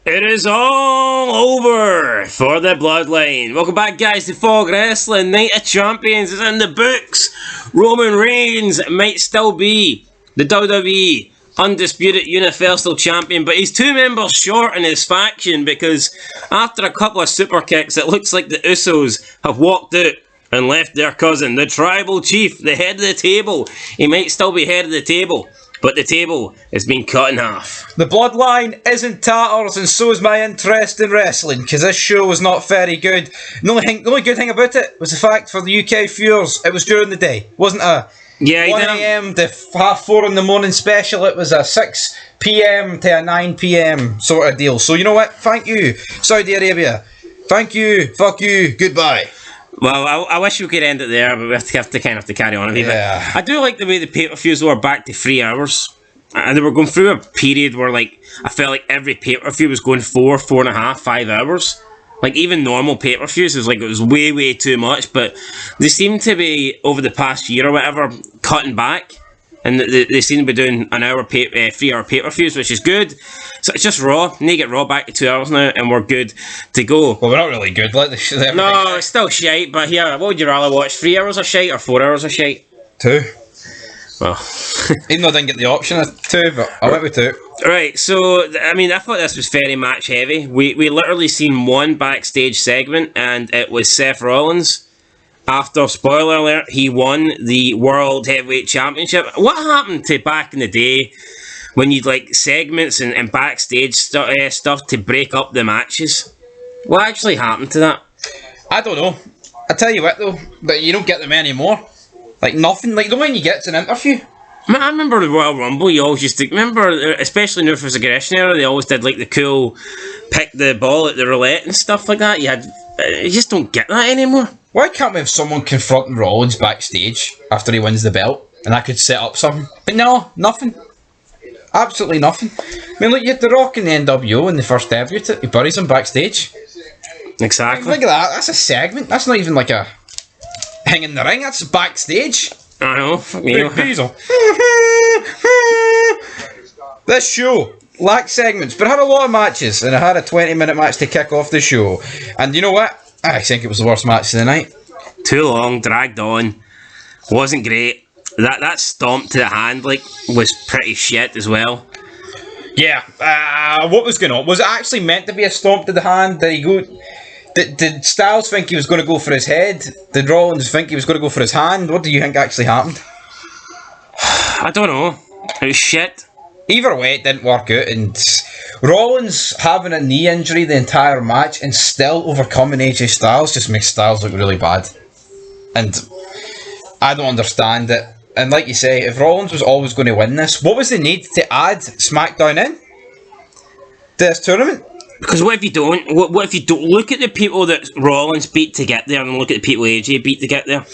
It is all over for the Bloodline. Welcome back, guys, to Fog Wrestling. Night of Champions is in the books. Roman Reigns might still be the WWE Undisputed Universal Champion, but he's 2 members short in his faction because after a couple of super kicks, it looks like the Usos have walked out and left their cousin, the Tribal Chief, the head of the table. He might still be head of the table, but the table has been cut in half. The Bloodline is in tatters, and so is my interest in wrestling, because this show was not very good. The only good thing about it was the fact for the UK viewers, it was during the day. It wasn't a 1 a.m. to half 4 in the morning special. It was a 6 p.m. to a 9 p.m. sort of deal. So you know what? Thank you, Saudi Arabia. Thank you. Fuck you. Goodbye. Well, I wish we could end it there, but we have to kind of carry on a bit. Yeah. I do like the way the pay-per-views were back to 3 hours. And they were going through a period where, like, I felt like every pay-per-view was going 4.5, 5 hours. Like, even normal pay-per-views, it was way, way too much. But they seem to be, over the past year or whatever, cutting back. And they seem to be doing 3 hour pay-per-views, which is good. So it's just Raw. Need to get Raw back to 2 hours now, and we're good to go. Well, we're not really good. Like the No, it's still shite, but here, what would you rather watch? 3 hours of shite or 4 hours of shite? 2. Well, even though I didn't get the option of 2, but I went with 2. Right, so, I mean, I thought this was very match heavy. We literally seen one backstage segment, and it was Seth Rollins. After, spoiler alert, he won the World Heavyweight Championship. What happened to back in the day when you'd like segments and backstage stuff to break up the matches? What actually happened to that? I don't know. I tell you what though, but you don't get them anymore. Like nothing. Like the one you get's an interview. I remember the Royal Rumble. You always used to remember, especially in the Ruthless Aggression era. They always did like the cool pick the ball at the roulette and stuff like that. You just don't get that anymore. Why can't we have someone confronting Rollins backstage after he wins the belt, and that could set up something? But no, nothing. Absolutely nothing. I mean, look, you had The Rock in the NWO in the first debut. He buries him backstage. Exactly. Look at that. That's a segment. That's not even like a hang in the ring. That's backstage. I know. Fuck me. This show lacked segments, but had a lot of matches, and it had a 20-minute match to kick off the show. And you know what? I think it was the worst match of the night. Too long, dragged on, wasn't great. That stomp to the hand was pretty shit as well. Yeah. What was going on? Was it actually meant to be a stomp to the hand? Did he go? Did Styles think he was going to go for his head? Did Rollins think he was going to go for his hand? What do you think actually happened? I don't know. It was shit. Either way, it didn't work out, and Rollins having a knee injury the entire match and still overcoming AJ Styles just makes Styles look really bad. And I don't understand it. And like you say, if Rollins was always going to win this, what was the need to add SmackDown in to this tournament? Because what if you don't? What if you don't look at the people that Rollins beat to get there and look at the people AJ beat to get there?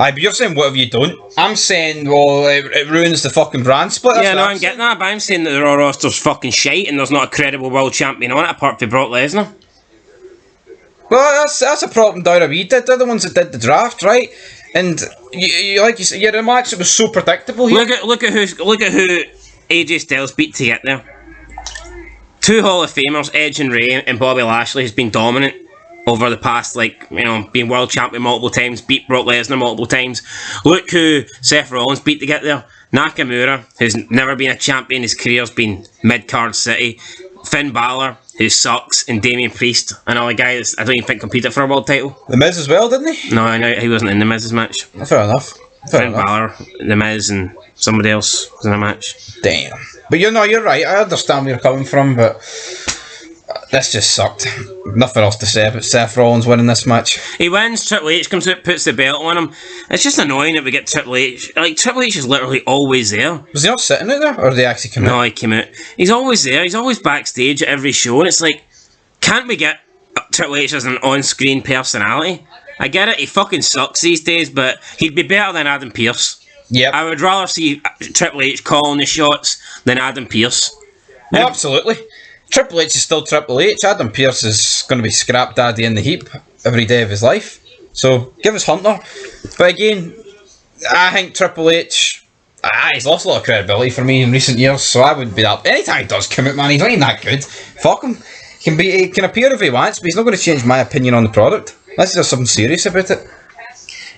Aye, but you're saying what if you don't? I'm saying, well, it ruins the fucking brand split. Yeah, no, I'm getting that, but I'm saying that the Raw roster's fucking shite and there's not a credible world champion on it apart from Brock Lesnar. Well, that's a problem WWE did. They're the ones that did the draft, right? And you like you said, you had a match that was so predictable here. Look at who AJ Styles beat to get there. 2 Hall of Famers, Edge and Rey, and Bobby Lashley has been dominant over the past, being world champion multiple times, beat Brock Lesnar multiple times. Look who Seth Rollins beat to get there. Nakamura, who's never been a champion, his career's been mid-card city. Finn Balor, who sucks, and Damian Priest, another guy that I don't even think competed for a world title. The Miz as well, didn't he? No, he wasn't in the Miz's match. Fair enough. Finn Balor, the Miz, and somebody else was in a match. Damn. But you're right. I understand where you're coming from, but this just sucked. Nothing else to say about Seth Rollins winning this match. He wins, Triple H comes out, puts the belt on him. It's just annoying that we get Triple H. Triple H is literally always there. Was he not sitting out there, or did he actually come out? No, he came out. He's always there. He's always backstage at every show, and it's like, can't we get Triple H as an on-screen personality? I get it, he fucking sucks these days, but he'd be better than Adam Pearce. Yep. I would rather see Triple H calling the shots than Adam Pearce. No, absolutely. Triple H is still Triple H. Adam Pearce is going to be scrap daddy in the heap every day of his life. So, give us Hunter. But again, I think Triple H He's lost a lot of credibility for me in recent years, so I wouldn't be that. Anytime he does come out, man, he's not even that good. Fuck him. He can appear if he wants, but he's not going to change my opinion on the product. Unless there's something serious about it.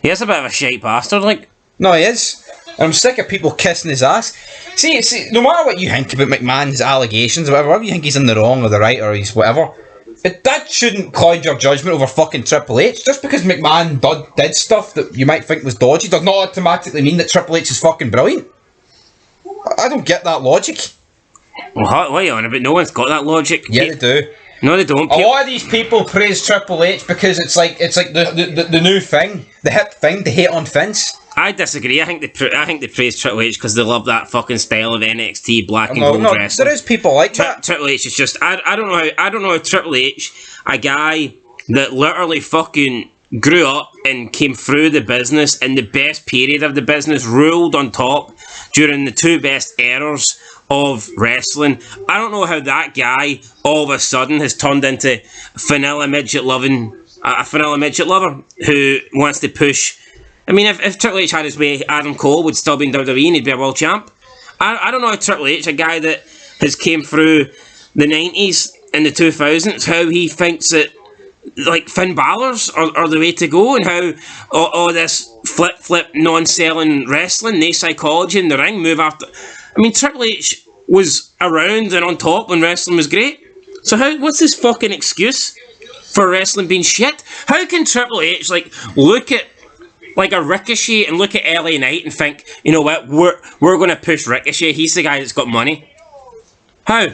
He is a bit of a shite bastard, like. No, he is. And I'm sick of people kissing his ass. See, no matter what you think about McMahon's allegations, or whatever you think he's in the wrong or the right or he's whatever, that shouldn't cloud your judgment over fucking Triple H. Just because McMahon did stuff that you might think was dodgy does not automatically mean that Triple H is fucking brilliant. I don't get that logic. Well, what are you on about? No one's got that logic. Yeah, they do. No, they don't. A lot of these people praise Triple H because it's like the new thing, the hip thing, to hate on Vince. I disagree. I think they praise Triple H because they love that fucking style of NXT black and gold wrestling. There is people like that. Triple H is just I don't know how Triple H, a guy that literally fucking grew up and came through the business in the best period of the business, ruled on top during the two best eras of wrestling. I don't know how that guy all of a sudden has turned into a vanilla midget lover who wants to push. I mean, if Triple H had his way, Adam Cole would still be in WWE and he'd be a world champ. I don't know how Triple H, a guy that has came through the 90s and the 2000s, how he thinks that like Finn Balor's are the way to go, and how all this flip non-selling wrestling, no psychology in the ring, move after. I mean, Triple H was around and on top when wrestling was great. So what's his fucking excuse for wrestling being shit? How can Triple H look at like a Ricochet and look at LA Knight and think, you know what, we're going to push Ricochet, he's the guy that's got money? How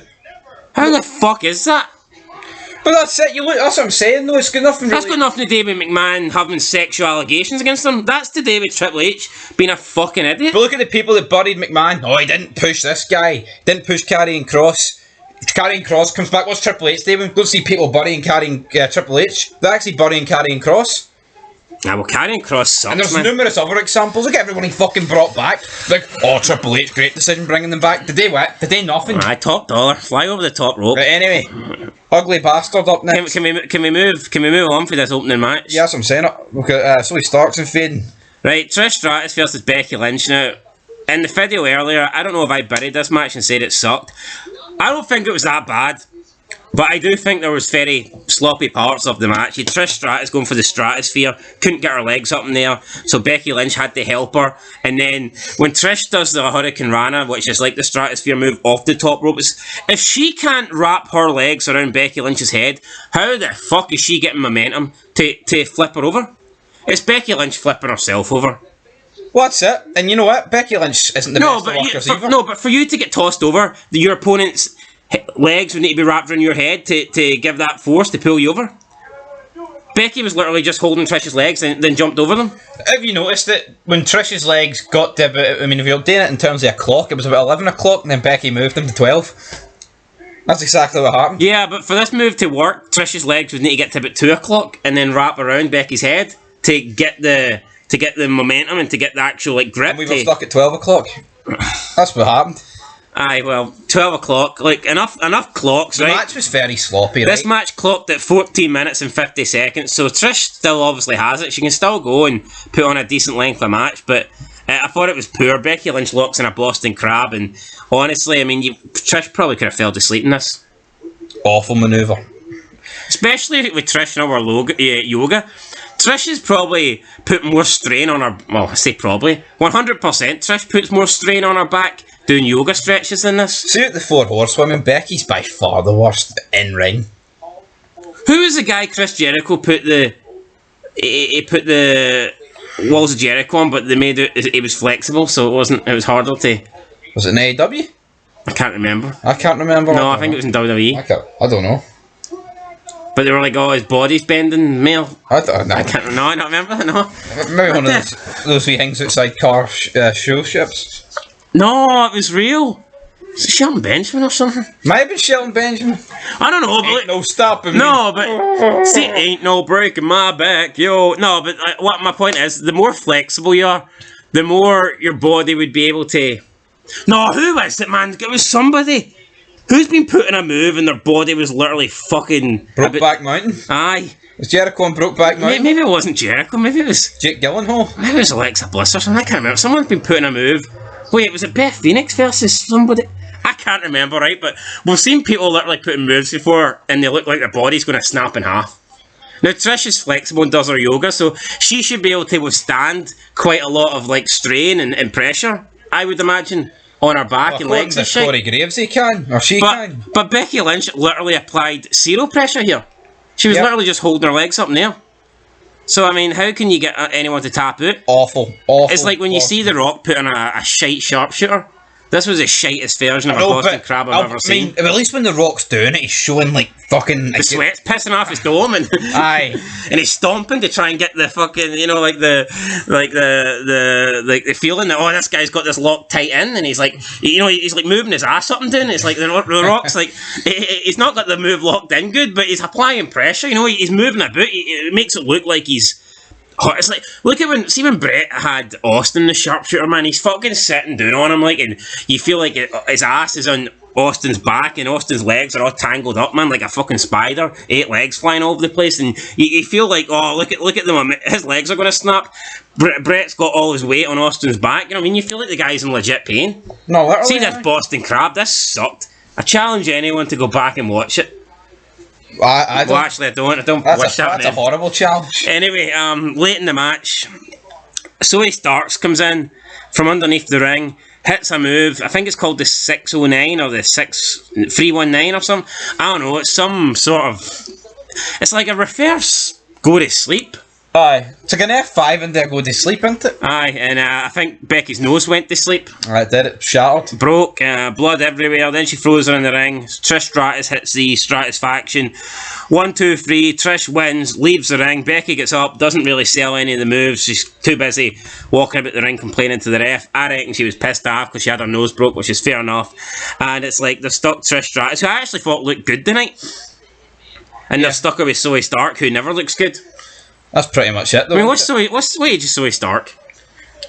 the fuck is that? But that's it. That's what I'm saying. Though it's got nothing. That's got nothing to do with McMahon having sexual allegations against him. That's to do with Triple H being a fucking idiot. But look at the people that buried McMahon. Oh, he didn't push this guy. Didn't push Karrion Kross. Karrion Kross comes back. What's Triple H doing? Go see people burying Triple H. They're actually burying Karrion Kross. Yeah, well, Karrion Kross sucks, and there's man. Numerous other examples. Look at everyone he fucking brought back. Like, oh, Triple H, great decision bringing them back. Did they what? Did they nothing? Aye, top dollar. Fly over the top rope. Right, anyway, ugly bastard up next. Can we move on for this opening match? Yeah, that's what I'm saying. Look at Zoe Starks and fading. Right, Trish Stratus versus Becky Lynch. Now, in the video earlier, I don't know if I buried this match and said it sucked. I don't think it was that bad. But I do think there was very sloppy parts of the match. Trish Stratus going for the Stratosphere, couldn't get her legs up in there, so Becky Lynch had to help her. And then when Trish does the Hurricane Rana, which is like the Stratosphere move off the top rope, if she can't wrap her legs around Becky Lynch's head, how the fuck is she getting momentum to flip her over? It's Becky Lynch flipping herself over. Well, that's it. And you know what? Becky Lynch isn't the best of workers either. No, but for you to get tossed over, your opponent's legs would need to be wrapped around your head to give that force to pull you over. Becky was literally just holding Trish's legs and then jumped over them. Have you noticed that when Trish's legs got to about, I mean, if you're doing it in terms of a clock, it was about 11 o'clock and then Becky moved them to 12. That's exactly what happened. Yeah, but for this move to work, Trish's legs would need to get to about 2 o'clock and then wrap around Becky's head to get the momentum and to get the actual grip. And we were stuck at 12 o'clock. That's what happened. Aye, well, 12 o'clock, enough clocks, right? The match was very sloppy, right? This match clocked at 14 minutes and 50 seconds, so Trish still obviously has it. She can still go and put on a decent length of match, but I thought it was poor. Becky Lynch locks in a Boston Crab, and honestly, I mean, Trish probably could have fell asleep in this. Awful manoeuvre. Especially with Trish and our yoga. Trish has probably put more strain on her, well, I say probably, 100% Trish puts more strain on her back doing yoga stretches in this. See at the 4 horsewomen, Becky's by far the worst in ring. Who was the guy Chris Jericho put the Walls of Jericho on, but they made it was flexible, so it was harder to. Was it in AEW? I can't remember. I can't remember. No, I think it was in WWE. I don't know. But they were like, oh, his body's bending, male. I don't know. I can't. No, I don't remember. No. Maybe one of those wee things outside car show ships. No, it was real. Is it Shelton Benjamin or something? Might have been Shelton Benjamin. I don't know, but ain't no stopping me. No, but see, ain't no breaking my back, yo. No, but what my point is, the more flexible you are, the more your body would be able to. No, who was it, man? It was somebody who's been put in a move and their body was literally fucking Brokeback Mountain. Aye. Was Jericho on Brokeback Mountain? Maybe it wasn't Jericho. Maybe it was Jake Gyllenhaal. Maybe it was Alexa Bliss or something. I can't remember. Someone's been put in a move Wait, was it Beth Phoenix versus somebody? I can't remember, right? But we've seen people literally putting moves before, and they look like their body's going to snap in half. Now, Trish is flexible and does her yoga, so she should be able to withstand quite a lot of like strain and pressure, I would imagine, on her back and legs and shit. Corey Graves, he can, or she can. But Becky Lynch literally applied zero pressure here. She was literally just holding her legs up in the air. So, I mean, how can you get anyone to tap out? Awful. It's like when you see The Rock put on a shite sharpshooter. This was the shitest version of a Boston Crab I've ever seen. At least when The Rock's doing it, he's showing like fucking... The sweat's pissing off his dome and... Aye. And he's stomping to try and get the fucking, you know, like the feeling that, oh, this guy's got this locked tight in, and he's like, you know, he's like moving his ass up and down. It's like the Rock's like, he's not got the move locked in good, but he's applying pressure, you know, he's moving about. It makes it look like he's... Oh, it's like, look at when Brett had Austin the sharpshooter, man, he's fucking sitting down on him, like, and you feel like his ass is on Austin's back and Austin's legs are all tangled up, man, like a fucking spider, 8 legs flying all over the place, and you feel like, oh, look at them, his legs are going to snap. Brett's got all his weight on Austin's back, you know what I mean? You feel like the guy's in legit pain. No, literally. See this Boston Crab, this sucked. I challenge anyone to go back and watch it. I don't. Well, actually, I don't That's a horrible challenge. Anyway, late in the match, Zoe Starks comes in from underneath the ring, hits a move. I think it's called the 609 or the 319 or something. I don't know. It's some sort of... It's like a reverse go to sleep. Aye. It's like an F5 and they go to sleep, isn't it? Aye, and I think Becky's nose went to sleep. Right, did it. Shattered. Broke, blood everywhere. Then she throws her in the ring. Trish Stratus hits the Stratus faction. 1, 2, 3. Trish wins, leaves the ring. Becky gets up, doesn't really sell any of the moves. She's too busy walking about the ring complaining to the ref. I reckon she was pissed off because she had her nose broke, which is fair enough. And it's like they've stuck Trish Stratus, who I actually thought looked good tonight. And they've stuck her with Zoe Stark, who never looks good. That's pretty much it, though. I mean, what's the age of Zoe Stark?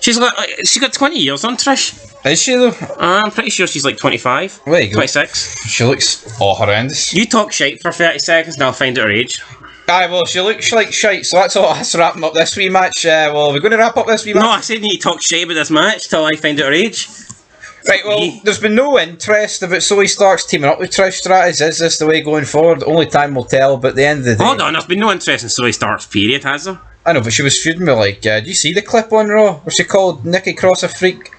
She got 20 years on, Trish. Is she, though? I'm pretty sure she's like 25. There you go. 26. She looks horrendous. You talk shite for 30 seconds and I'll find out her age. Aye, well, she looks like shite, so that's all. That's wrapping up this wee match. Well, we're going to wrap up this wee match. No, I said you talk shite about this match till I find out her age. Right, well, there's been no interest about Zoe Starks teaming up with Trish Stratus. Is this the way going forward? Only time will tell, but at the end of the day... Hold on, there's been no interest in Zoe Starks, period, has there? I know, but she was feuding with, like, do you see the clip on Raw? Where she called Nikki Cross a freak?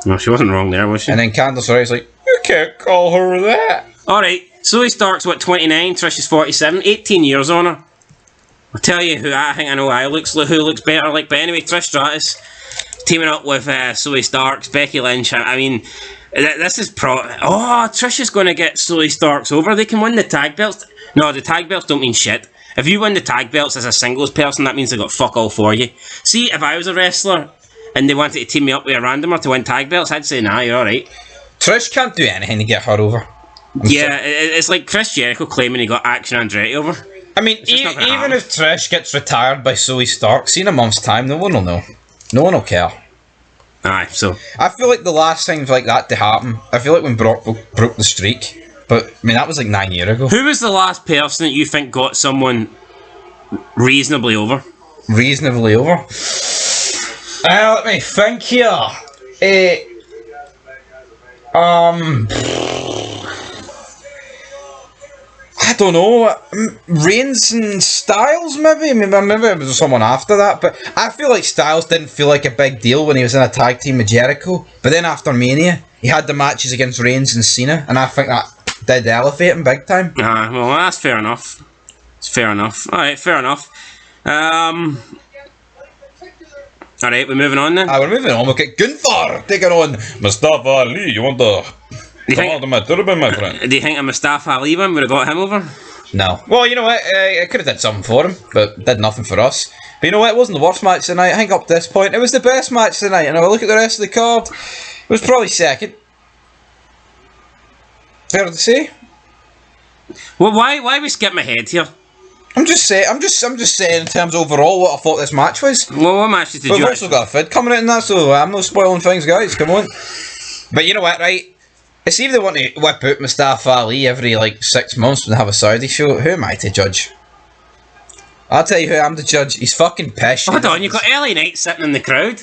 No, she wasn't wrong there, was she? And then Candice LeRae's like, you can't call her that. Alright, Zoe Starks, 29, Trish is 47, 18 years on her. I'll tell you who I think I know who looks better like, but anyway, Trish Stratus teaming up with Zoe Starks, Becky Lynch. I mean, this is Trish is going to get Zoe Starks over. They can win the tag belts. No, the tag belts don't mean shit. If you win the tag belts as a singles person, that means they got fuck all for you. See, if I was a wrestler and they wanted to team me up with a randomer to win tag belts, I'd say, nah, you're alright. Trish can't do anything to get her over. It's like Chris Jericho claiming he got Action Andretti over. I mean, even if Trish gets retired by Zoe Stark, see in a month's time, no one will know. No one will care. Aye, so... I feel like the last thing like that to happen, I feel like when Brock broke the streak, but, I mean, that was like 9 years ago. Who was the last person that you think got someone reasonably over? Reasonably over? Let me think here. I don't know. Reigns and Styles, maybe? Maybe it was someone after that, but I feel like Styles didn't feel like a big deal when he was in a tag team with Jericho. But then after Mania, he had the matches against Reigns and Cena, and I think that did elevate him big time. Well, that's fair enough. It's fair enough. Alright, fair enough. Alright, we're moving on then? We're moving on. We'll get Gunther taking on Mustafa Ali. You want the... my turban, my friend? Do you think a Mustafa Ali one would have got him over? No. Well, you know what? I could have did something for him, but did nothing for us. But you know what? It wasn't the worst match tonight. I think up to this point, it was the best match tonight. And if I look at the rest of the card, it was probably second. Fair to say? Well, why we skip my head here? I'm just saying in terms of overall what I thought this match was. Well, what matches did you... We've also got a Fid coming out in that, so I'm not spoiling things, guys. Come on. But you know what, right? See if they want to whip out Mustafa Ali every, 6 months when they have a Saudi show. Who am I to judge? I'll tell you who I'm to judge. He's fucking pissed. Hold on, you've got LA Knight sitting in the crowd.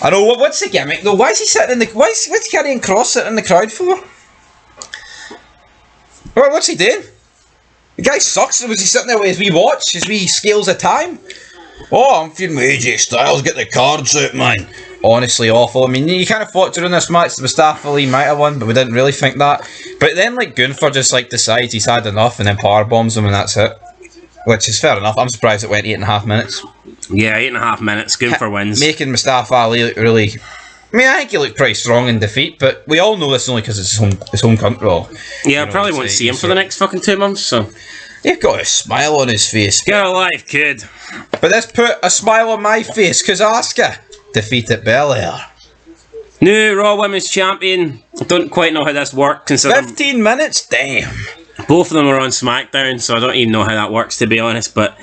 I know. What's the gimmick though? Why is he sitting in the? What's Karrion Kross sitting in the crowd for? What's he doing? The guy sucks. Was he sitting there with his wee watch, his wee scales of time? Oh, I'm feeling AJ Styles. Get the cards out, man. Honestly, awful. I mean, you kind of thought during this match Mustafa Ali might have won, but we didn't really think that. But then, like, Gunther just like decides he's had enough and then power bombs him, and that's it. Which is fair enough. I'm surprised it went 8.5 minutes. Yeah, 8.5 minutes. Gunther wins. Making Mustafa Ali look really. I mean, I think he looked pretty strong in defeat, but we all know this only because it's his home country. Well, yeah, I probably won't see him for the next fucking 2 months, so. He's got a smile on his face. Get a life, kid. But this put a smile on my face because Asuka defeated Belair. New Raw Women's Champion. I don't quite know how this works. 15 minutes? Damn. Both of them are on SmackDown, so I don't even know how that works, to be honest. But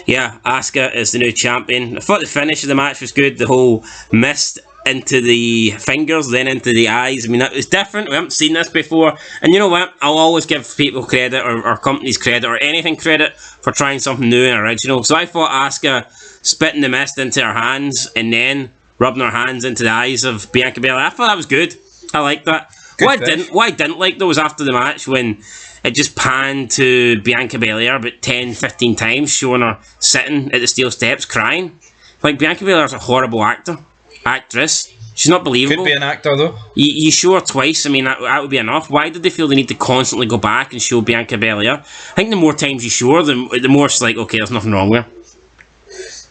yeah, Asuka is the new champion. I thought the finish of the match was good. The whole mist into the fingers, then into the eyes. I mean, that was different. We haven't seen this before. And you know what? I'll always give people credit, or companies credit, or anything credit for trying something new and original. So I thought Asuka spitting the mist into her hands and then rubbing her hands into the eyes of Bianca Belair, I thought that was good. I liked that. What I didn't like, though, was after the match when it just panned to Bianca Belair about 10-15 times, showing her sitting at the steel steps crying. Like, Bianca Belair's a horrible actress. She's not believable. Could be an actor, though. You show her twice, I mean, that would be enough. Why did they feel they need to constantly go back and show Bianca Belair? I think the more times you show her, the more it's like, okay, there's nothing wrong with her.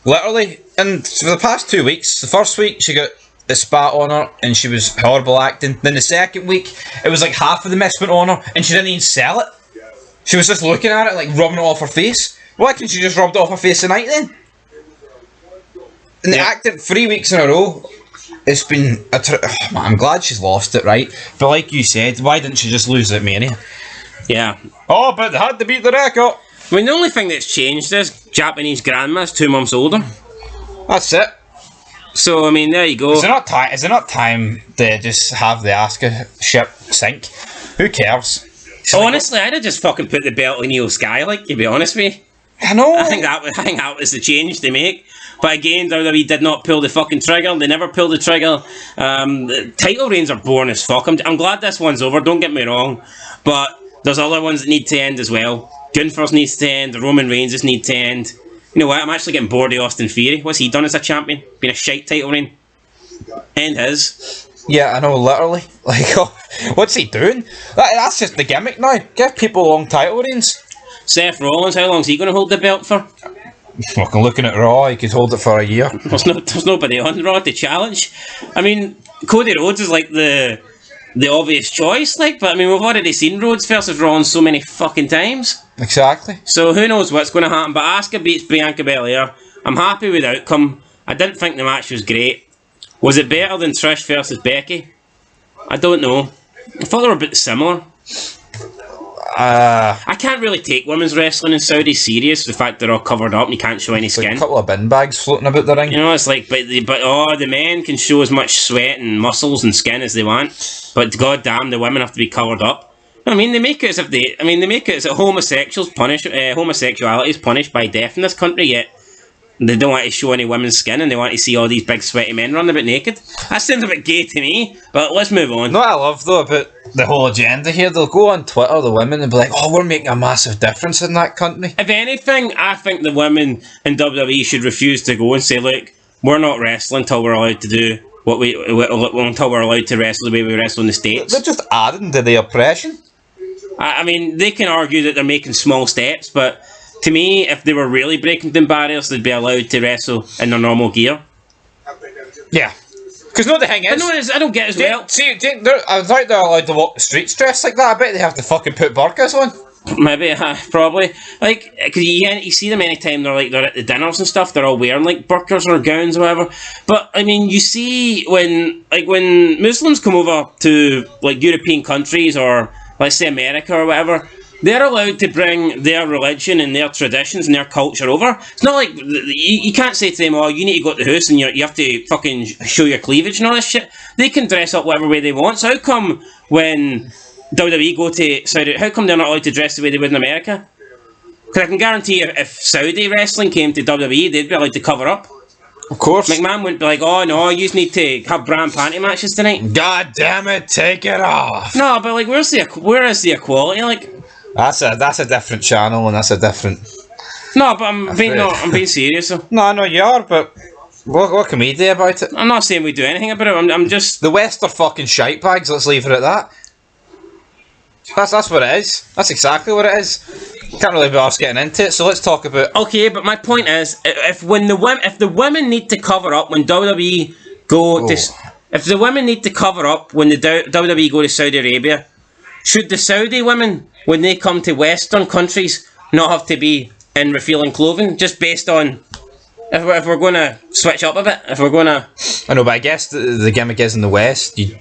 Literally, and for the past 2 weeks, the first week she got the spat on her and she was horrible acting. Then the second week, it was like half of the mist went on her and she didn't even sell it. She was just looking at it, like rubbing it off her face. Why couldn't she just rub it off her face tonight then? And the acting 3 weeks in a row, it's been I'm glad she's lost it, right? But like you said, why didn't she just lose at Mania? Yeah. Oh, but they had to beat the record. I mean, the only thing that's changed is Japanese grandma's 2 months older. That's it. So, I mean, there you go. Is it not time to just have the Asuka ship sink? Who cares? Honestly, I'd have just fucking put the belt on Io Sky, like, to be honest with you. I know. I think that was the change they make. But again, WWE did not pull the fucking trigger. They never pulled the trigger. The title reigns are boring as fuck. I'm glad this one's over, don't get me wrong. But there's other ones that need to end as well. Gunther's needs to end. The Roman Reigns need to end. You know what? I'm actually getting bored of Austin Theory. What's he done as a champion? Been a shite title reign. And his. Yeah, I know, literally. Like, what's he doing? That's just the gimmick now. Give people long title reigns. Seth Rollins, how long's he going to hold the belt for? Fucking looking at Raw, he could hold it for a year. There's nobody on Raw to challenge. I mean, Cody Rhodes is like the obvious choice, like, but I mean, we've already seen Rhodes versus Rollins so many fucking times. Exactly. So who knows what's going to happen, but Asuka beats Bianca Belair. I'm happy with the outcome. I didn't think the match was great. Was it better than Trish versus Becky? I don't know. I thought they were a bit similar. I can't really take women's wrestling in Saudi serious. The fact they're all covered up and you can't show any skin. Like a couple of bin bags floating about the ring. You know, it's like, but the men can show as much sweat and muscles and skin as they want. But goddamn, the women have to be covered up. I mean, they make it as if they make it as if homosexuality is punished by death in this country. Yet they don't want to show any women's skin and they want to see all these big sweaty men running about naked. That sounds a bit gay to me, but let's move on. No, I love though about the whole agenda here. They'll go on Twitter, the women, and be like, "Oh, we're making a massive difference in that country." If anything, I think the women in WWE should refuse to go and say, "Look, we're not wrestling until we're allowed to do until we're allowed to wrestle the way we wrestle in the States." They're just adding to the oppression. I mean, they can argue that they're making small steps, but to me, if they were really breaking down barriers, they'd be allowed to wrestle in their normal gear. Yeah. Because no, the thing is... I don't get as well. See, I thought they're allowed to walk the streets dressed like that. I bet they have to fucking put burqas on. Maybe, probably. Like, because you see them anytime they're at the dinners and stuff, they're all wearing, like, burqas or gowns or whatever. But, I mean, you see when Muslims come over to, like, European countries or, let's say, America or whatever, they're allowed to bring their religion and their traditions and their culture over. It's not like, you can't say to them, "Oh, you need to go to the house and you have to fucking show your cleavage and all this shit." They can dress up whatever way they want. So how come when WWE go to Saudi, how come they're not allowed to dress the way they would in America? Because I can guarantee if Saudi wrestling came to WWE, they'd be allowed to cover up. Of course. McMahon wouldn't be like, oh no, you need to have bra and panty matches tonight. God damn it, take it off. No, but like, where is the equality? Like, that's a different channel, and that's a different. No, but I'm being serious. Though. No, I know you are, but what can we do about it? I'm not saying we do anything about it. I'm just the West are fucking shite bags. Let's leave it at that. That's what it is. That's exactly what it is. Can't really be asked getting into it, so let's talk about. Okay, but my point is, if the women need to cover up when WWE go to, if the women need to cover up when the WWE go to Saudi Arabia, should the Saudi women, when they come to Western countries, not have to be in revealing clothing, just based on if we're going to switch up a bit, if we're going to... I know, but I guess the gimmick is in the West, you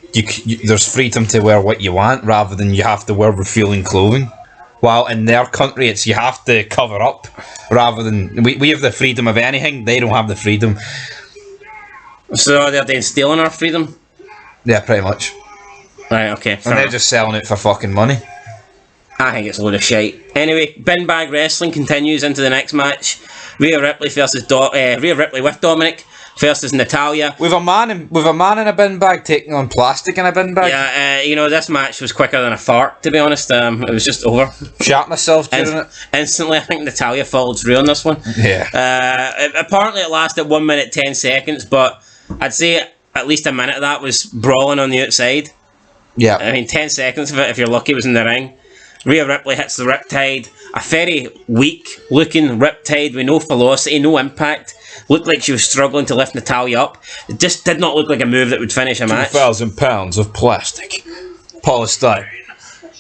there's freedom to wear what you want, rather than you have to wear revealing clothing. While in their country, it's you have to cover up, rather than... We have the freedom of anything, they don't have the freedom. So they're then stealing our freedom? Yeah, pretty much. Right, okay. And they're just selling it for fucking money. I think it's a load of shite. Anyway, bin bag wrestling continues into the next match. Rhea Ripley with Dominic versus Natalya. With a man in a bin bag taking on plastic in a bin bag. Yeah, this match was quicker than a fart. To be honest, it was just over. Shat myself during it. Instantly, I think Natalya followed through on this one. Yeah. Apparently, it lasted 1 minute 10 seconds, but I'd say at least a minute of that was brawling on the outside. Yeah. I mean, 10 seconds of it, if you're lucky, was in the ring. Rhea Ripley hits the Riptide. A very weak-looking Riptide with no velocity, no impact. Looked like she was struggling to lift Natalya up. It just did not look like a move that would finish a match. 2,000 pounds of plastic. Polystyrene.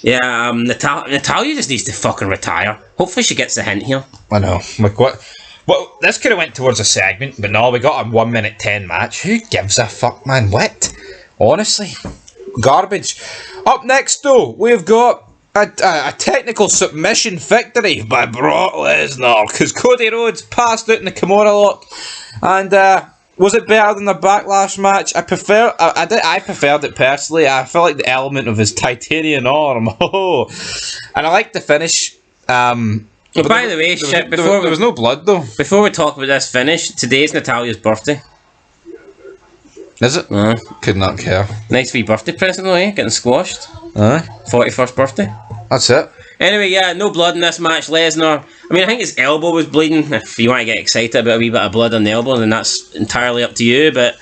Yeah, Natalya just needs to fucking retire. Hopefully she gets the hint here. I know. Like, what? Well, this could have went towards a segment, but no, we got a 1 minute 10 match. Who gives a fuck, man? What? Honestly. Garbage. Up next, though, we've got a technical submission victory by Brock Lesnar, because Cody Rhodes passed out in the Kimura lock. And was it better than the Backlash match? I preferred it personally. I felt like the element of his titanium arm. And I liked the finish. But by the way, there was no blood though. Before we talk about this finish, today's Natalya's birthday. Is it? Could not care. Nice wee birthday present though, eh? Getting squashed. 41st birthday. That's it. Anyway, yeah, no blood in this match. Lesnar, I mean, I think his elbow was bleeding. If you want to get excited about a wee bit of blood on the elbow, then that's entirely up to you. But,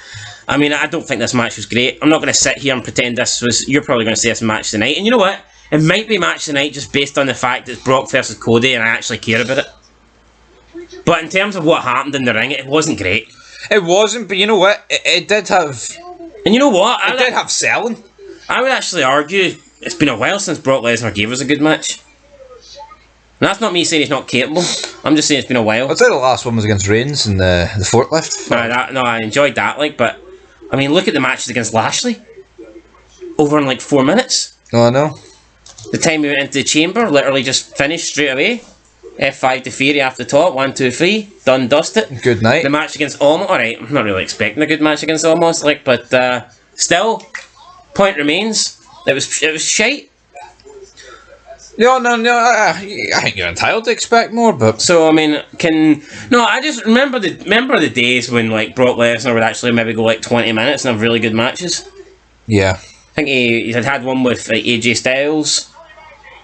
I mean, I don't think this match was great. I'm not going to sit here and pretend this was... You're probably going to say this match tonight. And you know what? It might be match tonight just based on the fact it's Brock versus Cody and I actually care about it. But in terms of what happened in the ring, it wasn't great. It wasn't, but you know what? It did have... And you know what? It did have selling. I would actually argue it's been a while since Brock Lesnar gave us a good match. And that's not me saying he's not capable. I'm just saying it's been a while. I'd say the last one was against Reigns in the forklift. I enjoyed that, but I mean, look at the matches against Lashley. Over in 4 minutes. Oh, I know. The time we went into the chamber, literally just finished straight away. F5 to Theory off the top, 1, 2, 3, done, dusted. Good night. The match against Omos, alright, I'm not really expecting a good match against Omos, but still, point remains, it was shite. No, I think you're entitled to expect more, but... So, I mean, I just remember the days when, Brock Lesnar would actually maybe go 20 minutes and have really good matches. Yeah. I think he had one with AJ Styles.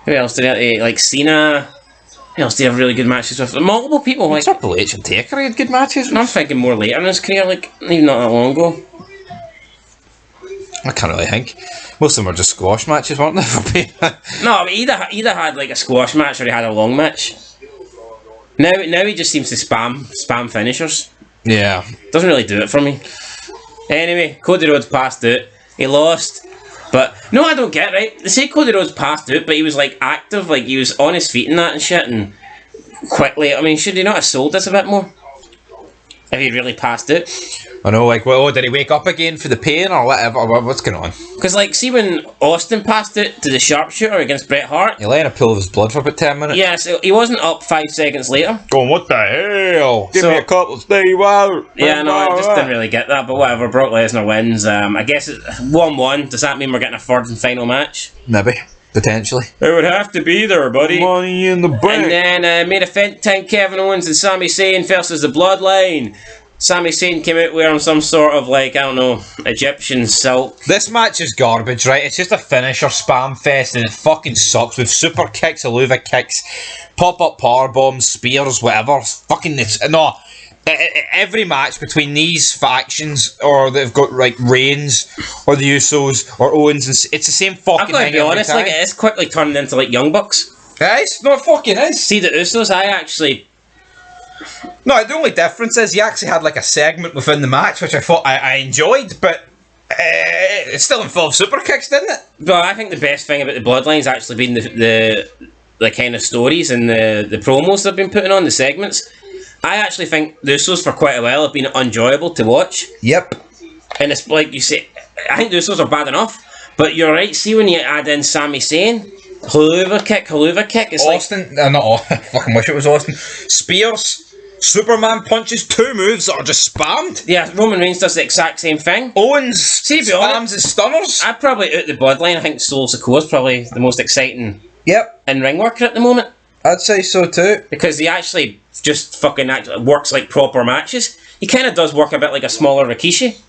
Who else did he have? Cena. Who else did he have really good matches with? Multiple people. Triple H and Taker had good matches. And I'm thinking more later in his career, even not that long ago. I can't really think. Most of them were just squash matches, weren't they? No, but either had a squash match or he had a long match. Now he just seems to spam finishers. Yeah. Doesn't really do it for me. Anyway, Cody Rhodes passed out. He lost. But, no, I don't get it, right? They say Cody Rhodes passed out, but he was, active, he was on his feet and that and shit, and quickly. I mean, should he not have sold this a bit more? If he really passed out? I know, did he wake up again for the pain or whatever? What's going on? Because, see when Austin passed out to the sharpshooter against Bret Hart? He lay in a pool of his blood for about 10 minutes. Yeah, so he wasn't up 5 seconds later. Going, what the hell? Give me a couple, stay out. Yeah, no, I just didn't really get that, but whatever, Brock Lesnar wins. I guess it's 1-1. Does that mean we're getting a third and final match? Maybe. Potentially. It would have to be there, buddy. Money in the bank. And then main event time, Kevin Owens and Sami Zayn versus the Bloodline. Sami Zayn came out wearing some sort of, like, I don't know, Egyptian silk. This match is garbage, right? It's just a finisher spam fest, and it fucking sucks with super kicks, Aluva kicks, pop-up power bombs, spears, whatever. Fucking, no. Every match between these factions, or they've got like Reigns, or the Usos, or Owens, and it's the same fucking thing. I'm gonna be honest, like, it is quickly turning into like Young Bucks. It is? No, it fucking is. See, the Usos, I actually... No, the only difference is you actually had like a segment within the match, which I thought I enjoyed, but it still involved super kicks, didn't it? Well, I think the best thing about the Bloodline's actually been the kind of stories and the promos they've been putting on, the segments. I actually think the Usos for quite a while have been enjoyable to watch. Yep. And it's like you say, I think the Usos are bad enough, but you're right, see when you add in Sami Zayn, Haluva kick, it's Austin, like... not Austin, I fucking wish it was Austin. Spears, Superman punches, 2 moves that are just spammed. Yeah, Roman Reigns does the exact same thing. Owens spams his stunners. I'd probably out the Bloodline, I think Solo Sikoa is probably the most exciting in-ring worker at the moment. I'd say so too. Because he actually just fucking works like proper matches. He kind of does work a bit like a smaller Rikishi.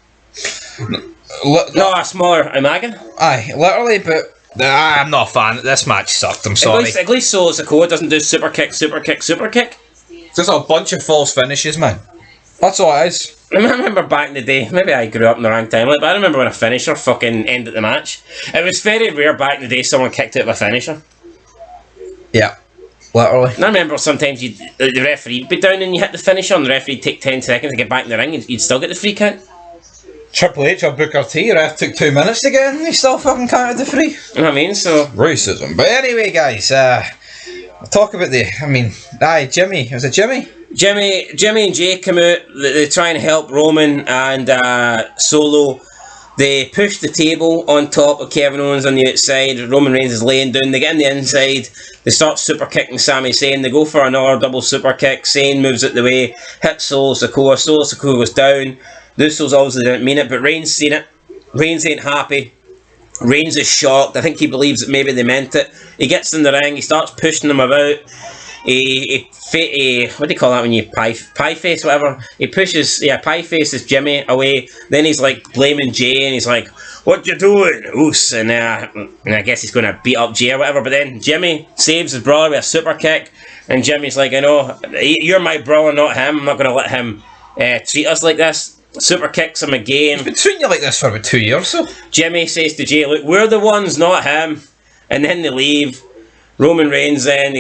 No, a smaller Umaga. Aye, literally, but I'm not a fan. This match sucked, I'm sorry. At least Solo Sikoa doesn't do super kick. Just a bunch of false finishes, man. That's all it is. I remember back in the day, maybe I grew up in the wrong time, but I remember when a finisher fucking ended the match. It was very rare back in the day someone kicked out of a finisher. Yeah. Literally. And I remember sometimes the referee would be down and you hit the finisher and the referee would take 10 seconds to get back in the ring and you'd still get the free count. Triple H or Booker T, ref took 2 minutes to get in and he still fucking counted the free. You know what I mean? So racism. But anyway, guys, I'll talk about Jimmy. Was it Jimmy? Jimmy and Jay come out, they try and help Roman and Solo. They push the table on top of Kevin Owens on the outside. Roman Reigns is laying down. They get on the inside. They start super kicking Sami Zayn. They go for another double super kick. Zayn moves it the way, hits Solo Sikoa. Solo Sikoa goes down. The Usos obviously didn't mean it, but Reigns seen it. Reigns ain't happy. Reigns is shocked. I think he believes that maybe they meant it. He gets in the ring. He starts pushing them about. What do you call that when you pie face, whatever? He pushes, pie faces Jimmy away. Then he's like blaming Jay and he's like, "What you doing, Oos?" And I guess he's going to beat up Jay or whatever. But then Jimmy saves his brother with a super kick. And Jimmy's like, "I know, you're my brother, not him. I'm not going to let him treat us like this." Super kicks him again. He's been treating you like this for about 2 years, so. Jimmy says to Jay, "Look, we're the ones, not him." And then they leave. Roman Reigns then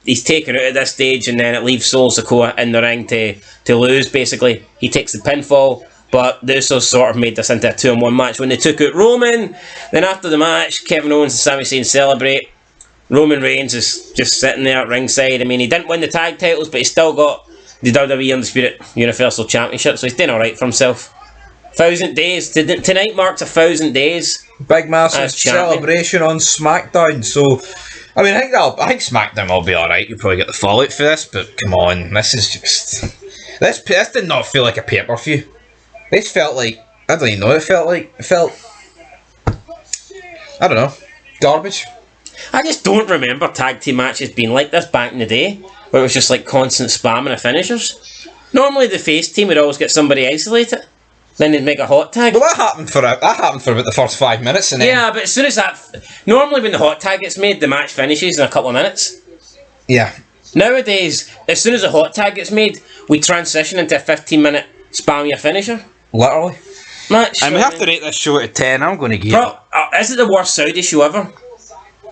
he's taken out at this stage, and then it leaves Solo Sikoa in the ring to lose, basically. He takes the pinfall, but the Usos sort of made this into a 2-on-1 match when they took out Roman. Then after the match, Kevin Owens and Sami Zayn celebrate. Roman Reigns is just sitting there at ringside. I mean, he didn't win the tag titles, but he still got the WWE Undisputed Universal Championship, so he's doing alright for himself. 1,000 days. Tonight marks 1,000 days. Big massive celebration on SmackDown, so... I mean, I think SmackDown will be alright. You'll probably get the fallout for this, but come on, this is just... This did not feel like a pay-per-view. This felt like... I don't even know what it felt like. It felt... I don't know. Garbage. I just don't remember tag team matches being like this back in the day, where it was just like constant spamming of finishers. Normally the face team would always get somebody isolated, then they'd make a hot tag. Well, that happened for about the first 5 minutes, and then... Yeah, but as soon as that... Normally when the hot tag gets made, the match finishes in a couple of minutes. Yeah. Nowadays, as soon as a hot tag gets made, we transition into a 15-minute spam your finisher literally match. And we have to rate this show out of 10. I'm going to give it... Is it the worst Saudi show ever?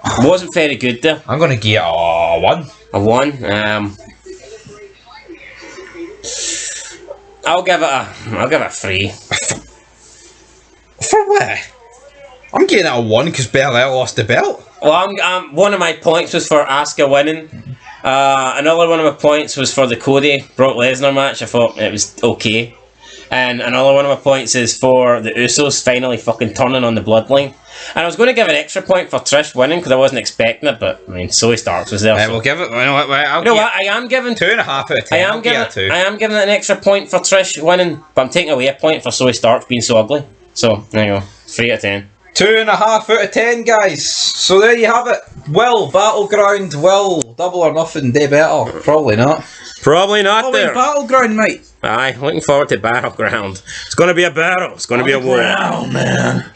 It wasn't very good there. I'm going to give it a 1. A 1? I'll give it a 3. For what? I'm giving it a 1 because Belair lost the belt. Well, one of my points was for Asuka winning. Another one of my points was for the Cody Brock Lesnar match. I thought it was okay. And another one of my points is for the Usos finally fucking turning on the Bloodline. And I was going to give an extra point for Trish winning because I wasn't expecting it, but I mean, Zoe Starks was there. We'll give it. You know what? I am giving 2.5 out of 10. I am giving it an extra point for Trish winning, but I'm taking away a point for Zoe Starks being so ugly. So there you go, 3 out of 10. 2.5 out of 10, guys. So there you have it. Will Battleground, will Double or Nothing do better? Probably not. Probably not there. Battleground, mate. Aye, looking forward to Battleground. It's going to be a battle. It's going to be a war. Man.